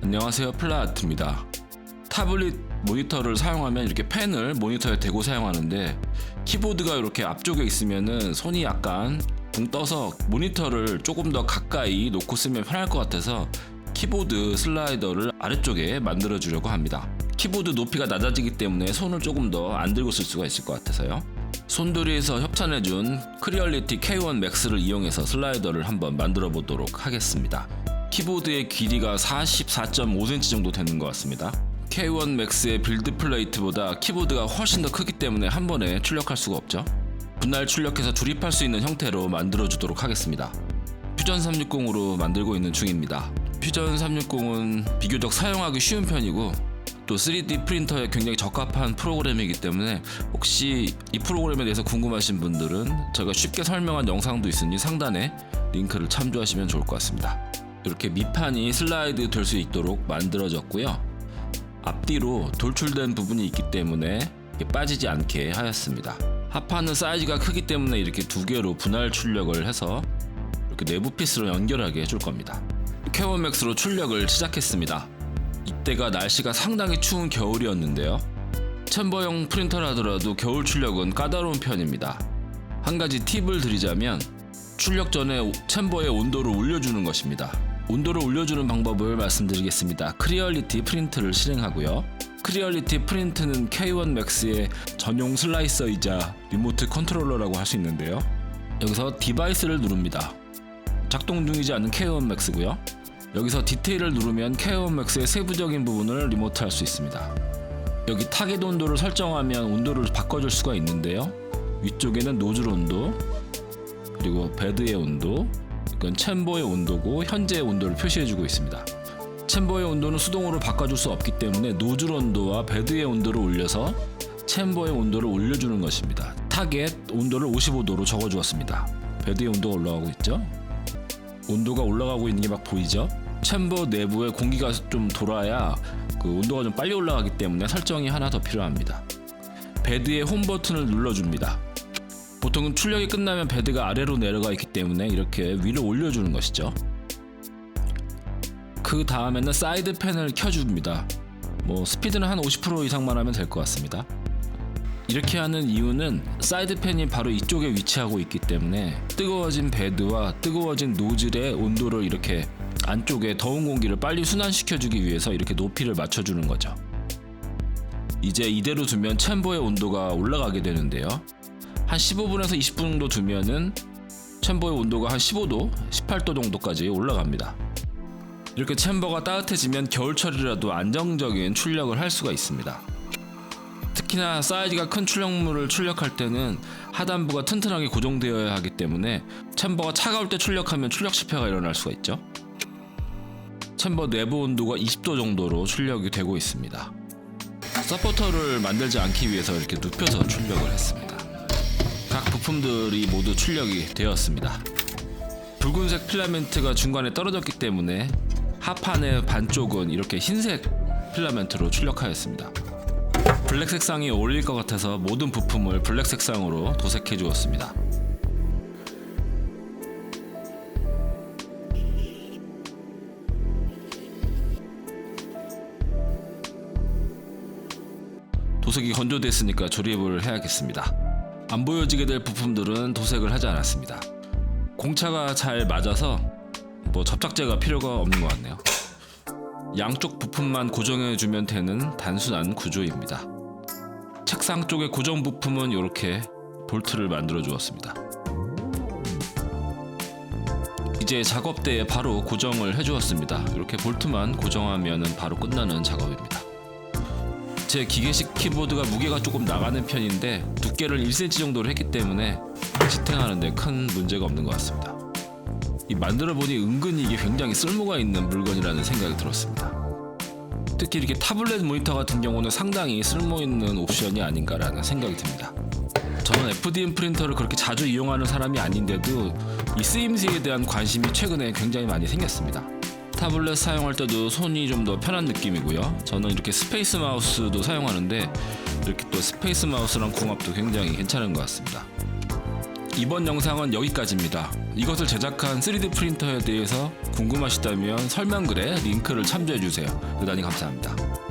안녕하세요, 플라아트입니다. 타블릿 모니터를 사용하면 이렇게 펜을 모니터에 대고 사용하는데 키보드가 이렇게 앞쪽에 있으면은 손이 약간 붕 떠서 모니터를 조금 더 가까이 놓고 쓰면 편할 것 같아서 키보드 슬라이더를 아래쪽에 만들어 주려고 합니다. 키보드 높이가 낮아지기 때문에 손을 조금 더 안 들고 쓸 수가 있을 것 같아서요. 손들이에서 협찬해준 크리얼리티 K1 Max를 이용해서 슬라이더를 한번 만들어 보도록 하겠습니다. 키보드의 길이가 44.5cm 정도 되는 것 같습니다. K1 Max의 빌드 플레이트보다 키보드가 훨씬 더 크기 때문에 한 번에 출력할 수가 없죠. 분할 출력해서 조립할 수 있는 형태로 만들어 주도록 하겠습니다. 퓨전 360으로 만들고 있는 중입니다. 퓨전 360은 비교적 사용하기 쉬운 편이고 또 3D 프린터에 굉장히 적합한 프로그램이기 때문에 혹시 이 프로그램에 대해서 궁금하신 분들은 제가 쉽게 설명한 영상도 있으니 상단에 링크를 참조하시면 좋을 것 같습니다. 이렇게 밑판이 슬라이드 될 수 있도록 만들어졌고요. 앞뒤로 돌출된 부분이 있기 때문에 빠지지 않게 하였습니다. 하판은 사이즈가 크기 때문에 이렇게 두 개로 분할 출력을 해서 이렇게 내부 피스로 연결하게 해줄 겁니다. K1 Max로 출력을 시작했습니다. 이때가 날씨가 상당히 추운 겨울이었는데요. 챔버형 프린터라 하더라도 겨울 출력은 까다로운 편입니다. 한 가지 팁을 드리자면 출력 전에 챔버의 온도를 올려주는 것입니다. 온도를 올려주는 방법을 말씀드리겠습니다. 크리얼리티 프린트를 실행하고요. 크리얼리티 프린트는 K1 Max의 전용 슬라이서이자 리모트 컨트롤러라고 할 수 있는데요. 여기서 디바이스를 누릅니다. 작동 중이지 않은 K1 Max고요. 여기서 디테일을 누르면 K1 Max의 세부적인 부분을 리모트할 수 있습니다. 여기 타겟 온도를 설정하면 온도를 바꿔줄 수가 있는데요. 위쪽에는 노즐 온도, 그리고 베드의 온도, 이건 챔버의 온도고 현재의 온도를 표시해주고 있습니다. 챔버의 온도는 수동으로 바꿔줄 수 없기 때문에 노즐 온도와 베드의 온도를 올려서 챔버의 온도를 올려주는 것입니다. 타겟 온도를 55도로 적어주었습니다. 베드의 온도가 올라가고 있죠. 온도가 올라가고 있는 게 막 보이죠? 챔버 내부에 공기가 좀 돌아야 그 온도가 좀 빨리 올라가기 때문에 설정이 하나 더 필요합니다. 베드의 홈 버튼을 눌러줍니다. 보통은 출력이 끝나면 베드가 아래로 내려가 있기 때문에 이렇게 위로 올려주는 것이죠. 그 다음에는 사이드 팬을 켜줍니다. 스피드는 한 50% 이상만 하면 될 것 같습니다. 이렇게 하는 이유는 사이드 팬이 바로 이쪽에 위치하고 있기 때문에 뜨거워진 베드와 뜨거워진 노즐의 온도를 이렇게 안쪽에 더운 공기를 빨리 순환시켜주기 위해서 이렇게 높이를 맞춰주는 거죠. 이제 이대로 두면 챔버의 온도가 올라가게 되는데요. 한 15분에서 20분 정도 두면은 챔버의 온도가 한 15도, 18도 정도까지 올라갑니다. 이렇게 챔버가 따뜻해지면 겨울철이라도 안정적인 출력을 할 수가 있습니다. 특히나 사이즈가 큰 출력물을 출력할 때는 하단부가 튼튼하게 고정되어야 하기 때문에 챔버가 차가울 때 출력하면 출력 실패가 일어날 수가 있죠. 챔버 내부 온도가 20도 정도로 출력이 되고 있습니다. 서포터를 만들지 않기 위해서 이렇게 눕혀서 출력을 했습니다. 각 부품들이 모두 출력이 되었습니다. 붉은색 필라멘트가 중간에 떨어졌기 때문에 하판의 반쪽은 이렇게 흰색 필라멘트로 출력하였습니다. 블랙 색상이 어울릴 것 같아서 모든 부품을 블랙 색상으로 도색해 주었습니다. 도색이 건조됐으니까 조립을 해야겠습니다. 안 보여지게 될 부품들은 도색을 하지 않았습니다. 공차가 잘 맞아서 접착제가 필요가 없는 것 같네요. 양쪽 부품만 고정해주면 되는 단순한 구조입니다. 책상 쪽의 고정 부품은 이렇게 볼트를 만들어 주었습니다. 이제 작업대에 바로 고정을 해주었습니다. 이렇게 볼트만 고정하면 바로 끝나는 작업입니다. 제 기계식 키보드가 무게가 조금 나가는 편인데 두께를 1cm 정도로 했기 때문에 지탱하는데 큰 문제가 없는 것 같습니다. 만들어보니 은근히 이게 굉장히 쓸모가 있는 물건이라는 생각이 들었습니다. 특히 이렇게 타블렛 모니터 같은 경우는 상당히 쓸모있는 옵션이 아닌가라는 생각이 듭니다. 저는 FDM 프린터를 그렇게 자주 이용하는 사람이 아닌데도 이 쓰임새에 대한 관심이 최근에 굉장히 많이 생겼습니다. 타블렛 사용할 때도 손이 좀 더 편한 느낌이고요. 저는 이렇게 스페이스 마우스도 사용하는데 이렇게 또 스페이스 마우스랑 궁합도 굉장히 괜찮은 것 같습니다. 이번 영상은 여기까지입니다. 이것을 제작한 3D 프린터에 대해서 궁금하시다면 설명글에 링크를 참조해주세요. 대단히 감사합니다.